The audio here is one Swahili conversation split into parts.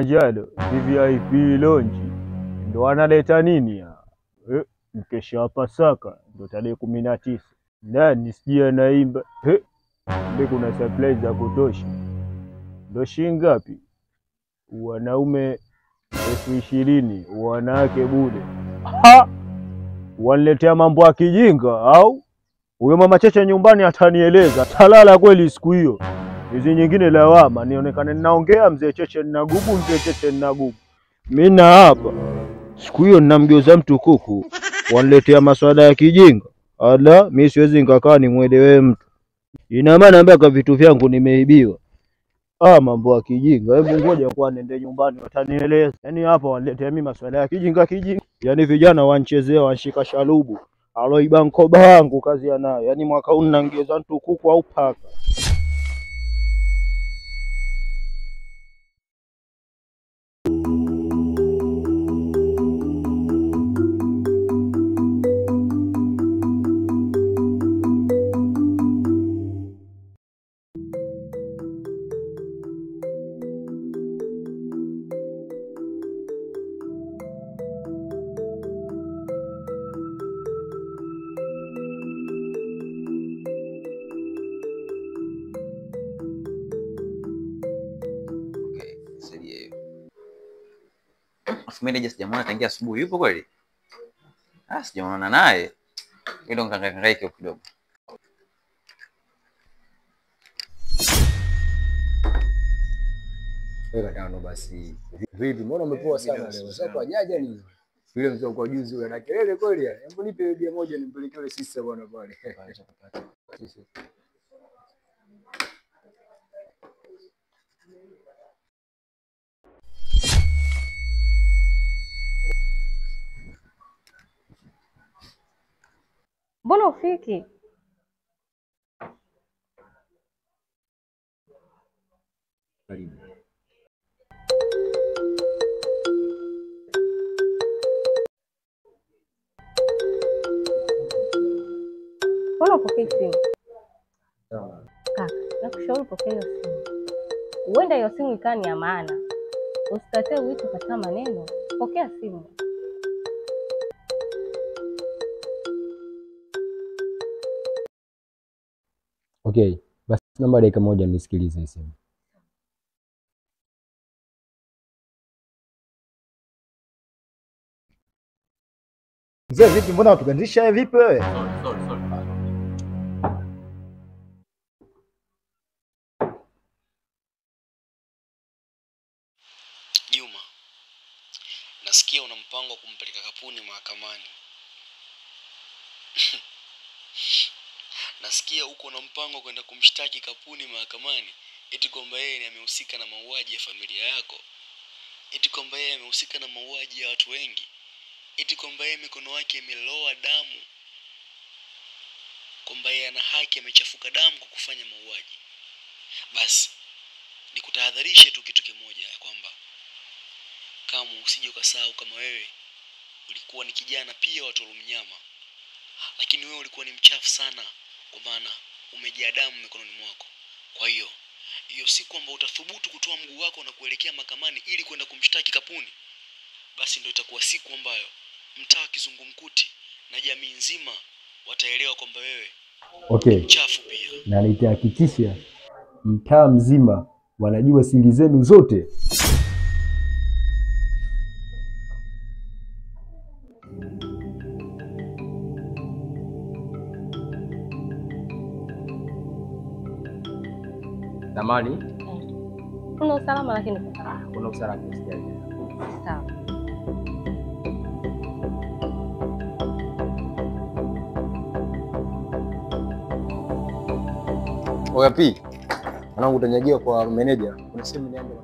Kilimanjaro VIP lounge ndo wanaleta nini ya? Mkesha wa Pasaka ndo tarehe 19. Nani sijui naimba. Ndio kuna surprise za kutosha. Ndo shilingi ngapi? Wanaume 20,000, wanawake bure. Waniletea mambo ya kijinga au? Huyo mama Cheche nyumbani atanieleza. Talala kweli siku hiyo. Hizi nyingine lawama nionekane ninaongea mzee Cheche ninagubu, mzee Cheche ninagubu. Mimi na hapa siku hiyo ninamgeuza mtu kuku. Waniletea maswala ya kijinga. Ala, mimi siwezi nikakaa nimuelewe mtu. Ina maana mpaka vitu vyangu nimeibiwa. Mambo ya kijinga. Hebu ngoja kwa nende nyumbani watanieleza. Yaani hapa waniletea mimi maswala ya kijinga. Yaani vijana wanchezea wanshika shalubu. Aloiba mkoba wangu kazi yanayo. Yaani mwaka huu ninamgeuza mtu kuku au paka. Meneja sijamuona tangia asubuhi. Yupo kweli? Sijamuona naye. Ndio ngangaike kidogo. Wewe katano basi. Vipi? Mbona umepoa sana leo? Sasa kwa jaja nini? Yule mzee kwa juzi yule ana kelele kweli ya. Hebu nipe idea moja nimpelekee yule sister bwana pale. Mbona ufiki? Karibu. Mbona upokee simu? Sawa. Kaka, nakushauri upokee hiyo simu. Huenda hiyo simu ikawa ni ya maana. Usitatee wito katika maneno. Pokea simu. Okay, basi namba dakika moja nisikilize simu. Mzee vipi, mbona unatugandisha vipi wewe? Sorry. Juma, nasikia una mpango wa kumpeleka Kapuni mahakamani. Nasikia uko na mpango kwenda kumshtaki Kapuni mahakamani eti kwamba yeye amehusika na mauaji ya familia yako. Eti kwamba yeye amehusika na mauaji ya watu wengi. Eti kwamba yeye mikono yake imeloa damu. Kwamba yeye ana haki, amechafuka damu kwa kufanya mauaji. Basi nikutahadharishe tu kitu kimoja, ya kwamba kama usije ukasahau kama wewe ulikuwa ni kijana pia wa Tolumnyama, lakini wewe ulikuwa ni mchafu sana, kwa maana umejaa damu mikononi mwako. Kwa hiyo siku ambayo utathubutu kutoa mguu wako na kuelekea mahakamani ili kwenda kumshtaki Kapuni, basi ndio itakuwa siku ambayo mtaa Kizungumkuti na jamii nzima wataelewa kwamba wewe ni mchafu pia. Na nitahakikisha mtaa mzima wanajua siri zenu zote. Tamani? Kuna usalama lakini kwa sawa. Kuna usalama usijali. Sawa. Oya P. Mwanangu utanyagia kwa meneja. Kuna simu niambe.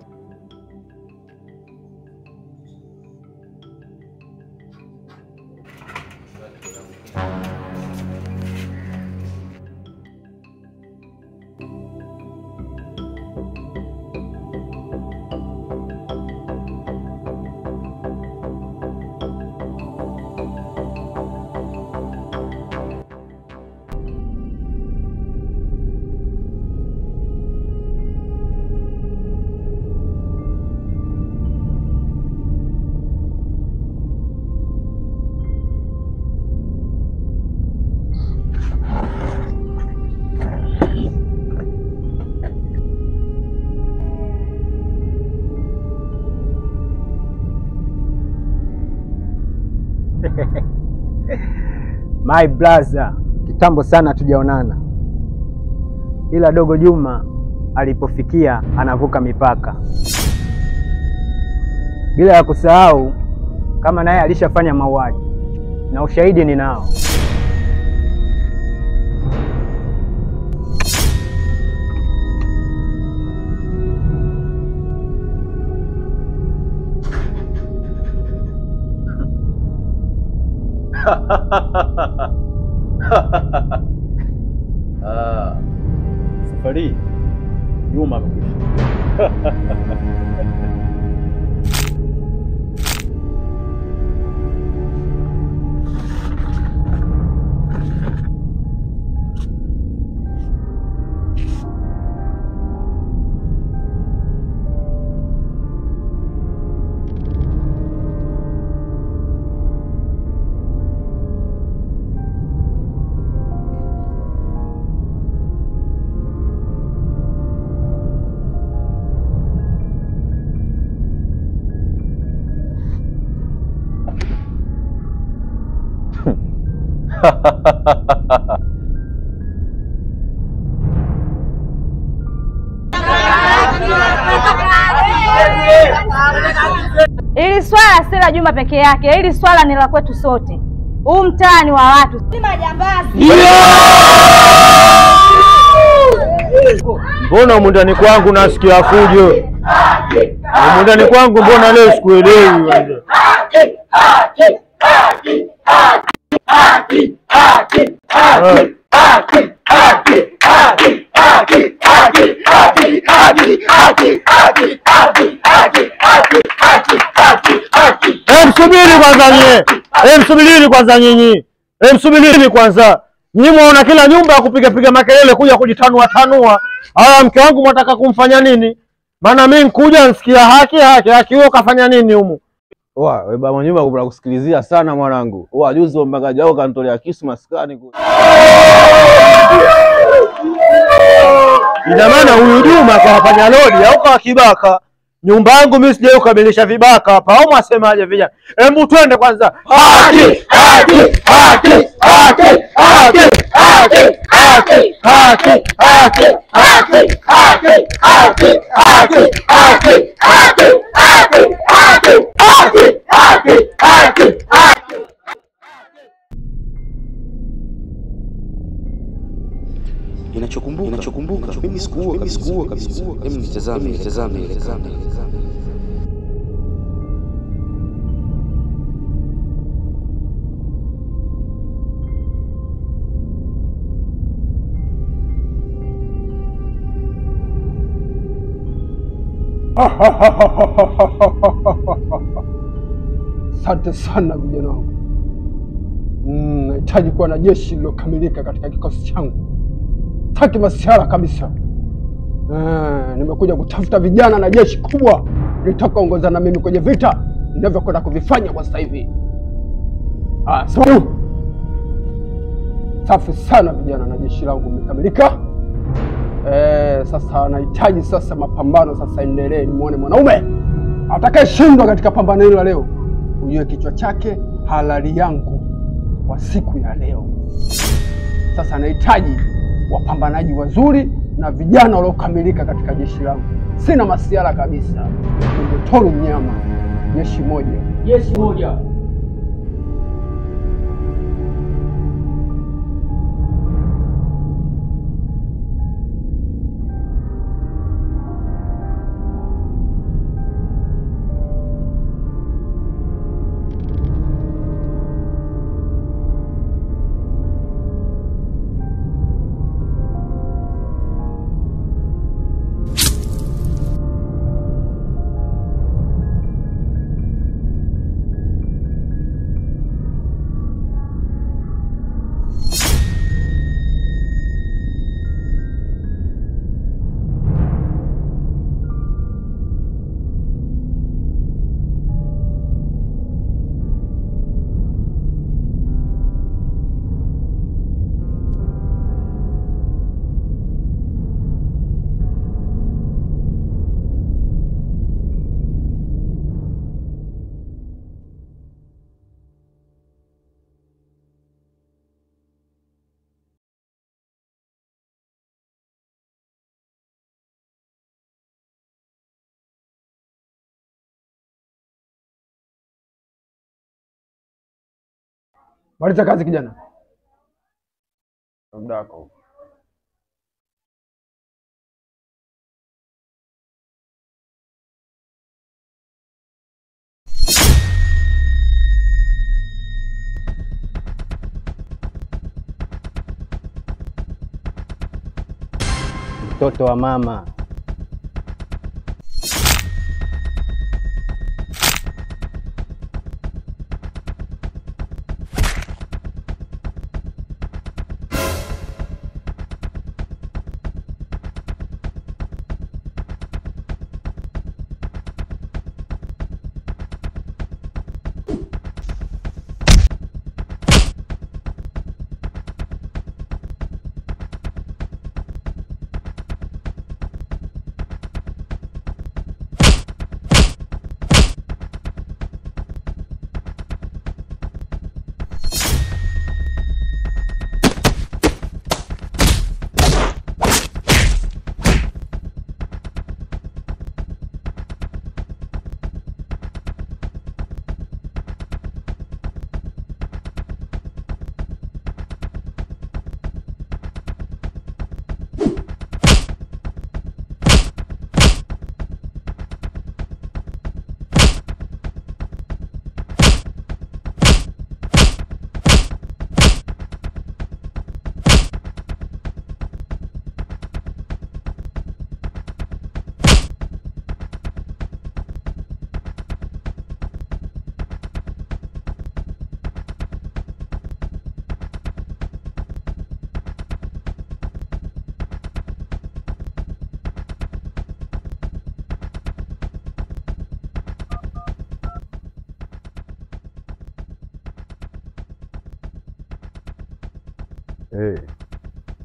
My brother, kitambo sana tujaonana, ila dogo Juma alipofikia anavuka mipaka. Bila ya kusahau kama naye alishafanya mauaji na ushahidi ninao. Safari Juma amekwisha. Ili swala si la Juma peke yake, ili swala ni la kwetu sote. Huu mtaa ni wa watu, si majambazi. Mbona humu ndani kwangu nasikia fujo? Humu ndani kwangu mbona leo sikuelewi? Msubirini kwanza nyinyi. Msubirini kwanza. Nyinyi mwaona kila nyumba ya kupiga makelele kuja kujitanua tanua. Haya, mke wangu mwataka kumfanya nini? Maana mimi nikuja nsikia haki wewe kafanya nini humu? Wewe baba nyumba kupenda kusikilizia sana mwanangu. Juzi mbagaji wao kanitolea kisu maskani kule. Ina maana huyu Juma kafanya lodi au kwa kibaka? Nyumba yangu mimi sijayo kukamilisha vibaka hapa. Au mwasemaje vijana? Hebu twende kwanza. Haki. Ninachokumbuka mimi sikuua kabisa. Hebu nitazame ile kamera. Asante sana vijana wangu. Nahitaji kuwa na jeshi lilokamilika katika kikosi changu. Sitaki masiara kabisa. Nimekuja kutafuta vijana na jeshi kubwa litakaoongozana na mimi kwenye vita ninavyokwenda kuvifanya kwa sasa hivi. Safi sana vijana na jeshi langu limekamilika. Sasa nahitaji mapambano sasa endelee, nimuone mwanaume atakayeshindwa katika pambano hilo leo. Ujue kichwa chake halali yangu kwa siku ya leo. Sasa nahitaji wapambanaji wazuri na vijana waliokamilika katika jeshi langu. Sina masiara kabisa. Ningetoru mnyama. Jeshi moja. Maliza kazi kijana. Muda wako. Mtoto wa mama.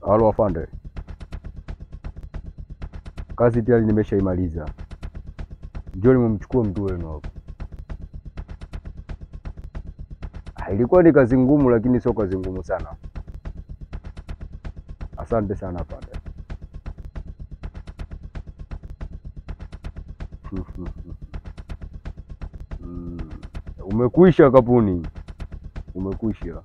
Halo afande. Kazi tayari nimeshaimaliza. Njoni mumchukue mtu wenu hapo. Ilikuwa ni kazi ngumu lakini sio kazi ngumu sana. Asante sana afande. Umekwisha kapuni. Umekwisha.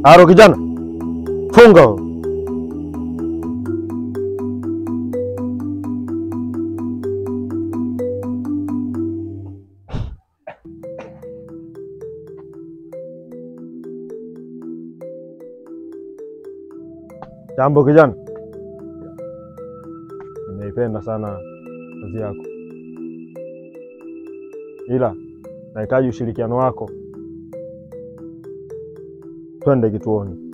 Haro kijana. Funga. Jambo kijana. Nimeipenda sana kazi yako. Ila nahitaji ushirikiano wako. Twende kituoni.